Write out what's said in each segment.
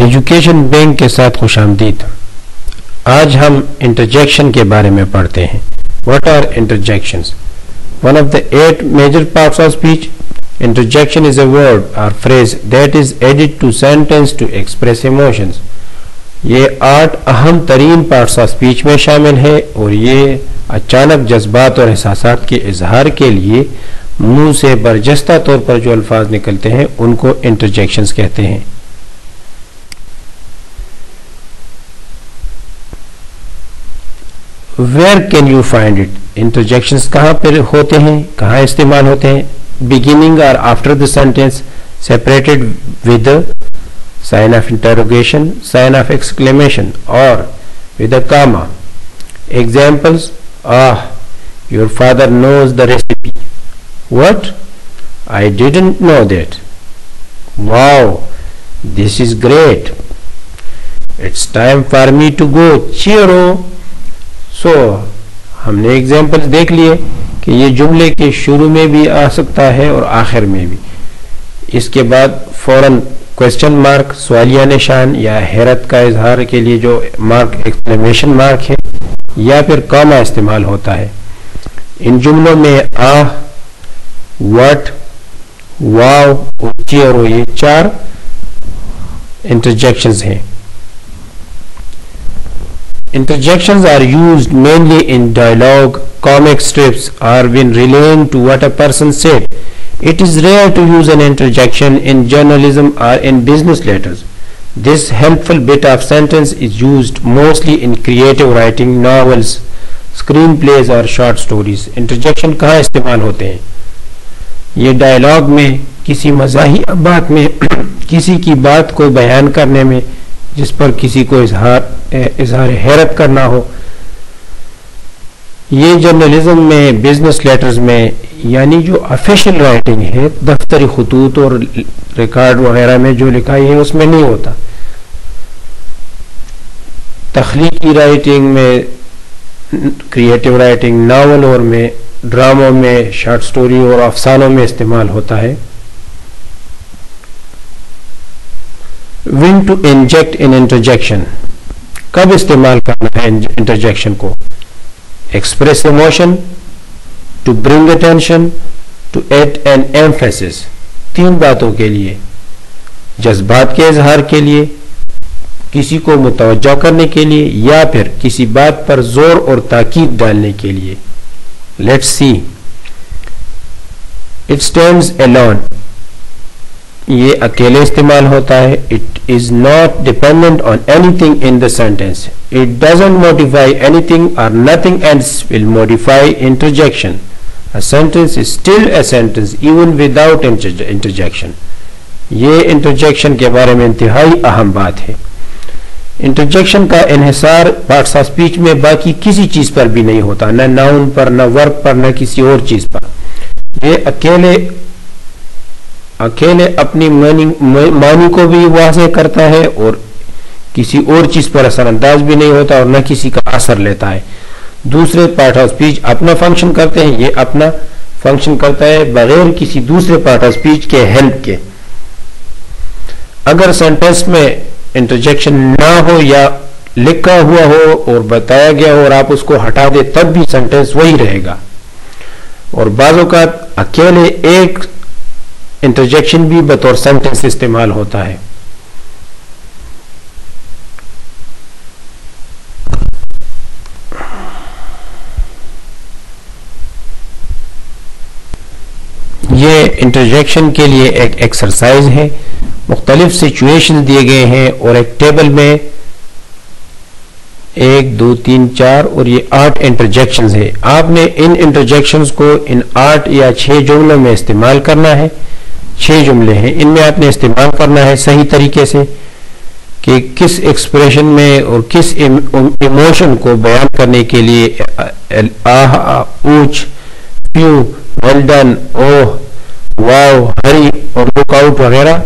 Education bank کے ساتھ خوش آمدید. آج ہم انٹرجیکشن کے بارے میں پڑھتے ہیں. What are interjections? One of the 8 major parts of speech. Interjection is a word or phrase that is added to sentence to express emotions. یہ 8 اہم ترین پارٹس آف اسپیچ میں شامل ہے اور یہ اچانک جذبات اور احساسات کے اظہار کے لیے منہ سے برجستہ طور پر جو الفاظ نکلتے ہیں ان کو انٹرجیکشنز کہتے ہیں. Where can you find it? Interjections کہاں پر ہوتے ہیں, کہاں استعمال ہوتے ہیں؟ Beginning or after the sentence, separated with the sign of interrogation, sign of exclamation, or with a comma. Examples: your father knows the recipe. What? I didn't know that. Wow, this is great. It's time for me to go. Cheero. سو ہم نے examples دیکھ لیے کہ یہ جملے کے شروع میں بھی آ سکتا ہے اور آخر میں بھی. اس کے بعد فوراً کوشچن مارک, سوالیہ نشان یا حیرت کا اظہار کے لیے جو مارک ایکسکلیمیشن مارک ہے, یا پھر کاما استعمال ہوتا ہے. ان جملوں میں وٹ, واو اور چیرو یہ 4 انٹرجیکشنز ہیں. Interjections are used mainly in dialogue, comic strips, or when relaying to what a person said. It is rare to use an interjection in journalism or in business letters. This helpful bit of sentence is used mostly in creative writing, novels, screenplays or short stories. Interjection کہاں استعمال ہوتے ہیں؟ یہ dialogue میں, کسی مزاحیہ بات میں, کسی کی بات کو بیان کرنے میں جس پر کسی کو اظہار حیرت کرنا ہو. یہ جرنلزم میں, بزنس لیٹرز میں, یعنی جو آفیشیل رائٹنگ ہے, دفتری خطوط اور ریکارڈ وغیرہ میں جو لکھائی ہے اس میں نہیں ہوتا. تخلیقی رائٹنگ میں, کریٹو رائٹنگ, ناول اور میں, ڈراموں میں, شارٹ سٹوری اور افسانوں میں استعمال ہوتا ہے. When to inject in interjection, کب استعمال کرنا ہے انٹرجیکشن کو؟ Express emotion, to bring attention, to add an emphasis. 3 باتوں کے لیے: جذبات کے اظہار کے لیے, کسی کو متوجہ کرنے کے لیے, یا پھر کسی بات پر زور اور تاکید ڈالنے کے لیے. Let's see. It stands alone. یہ اکیلے استعمال ہوتا ہے. It is not dependent on anything in the sentence. It doesn't modify anything or nothing else will modify interjection. A sentence is still a sentence even without interjection. یہ انٹرجیکشن کے بارے میں انتہائی اہم بات ہے. انٹرجیکشن کا انحصار پارٹس آف اسپیچ میں باقی کسی چیز پر بھی نہیں ہوتا, نہ ناؤن پر, نہ ورب پر, نہ کسی اور چیز پر. یہ اکیلے اپنی معنی کو بھی واضح کرتا ہے اور کسی اور چیز پر اثر انداز بھی نہیں ہوتا اور نہ کسی کا اثر لیتا ہے. دوسرے پارٹ آف اسپیچ اپنا فنکشن کرتے ہیں, یہ اپنا فنکشن کرتا ہے بغیر کسی دوسرے پارٹ آف اسپیچ کے ہیلپ کے. اگر سینٹینس میں انٹرجیکشن نہ ہو یا لکھا ہوا ہو اور بتایا گیا ہو اور آپ اس کو ہٹا دیں تب بھی سینٹینس وہی رہے گا. اور بعض اوقات اکیلے ایک انٹرجیکشن بھی بطور سینٹنس استعمال ہوتا ہے. یہ انٹرجیکشن کے لیے ایک ایکسرسائز ہے. مختلف سچویشن دیے گئے ہیں اور ایک ٹیبل میں 1 2 3 4 اور یہ 8 انٹرجیکشنز ہیں. آپ نے ان انٹرجیکشنز کو ان 8 یا 6 جملوں میں استعمال کرنا ہے. 6 جملے ہیں, ان میں آپ نے استعمال کرنا ہے صحیح طریقے سے کہ کس ایکسپریشن میں اور کس ایموشن کو بیان کرنے کے لیے اوچ, پیو, ویل ڈن, اوہ, واو, ہری اور لک آؤٹ وغیرہ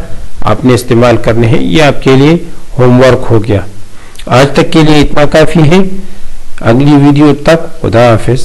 آپ نے استعمال کرنے ہیں. یہ آپ کے لیے ہوم ورک ہو گیا. آج تک کے لیے اتنا کافی ہے. اگلی ویڈیو تک خدا حافظ.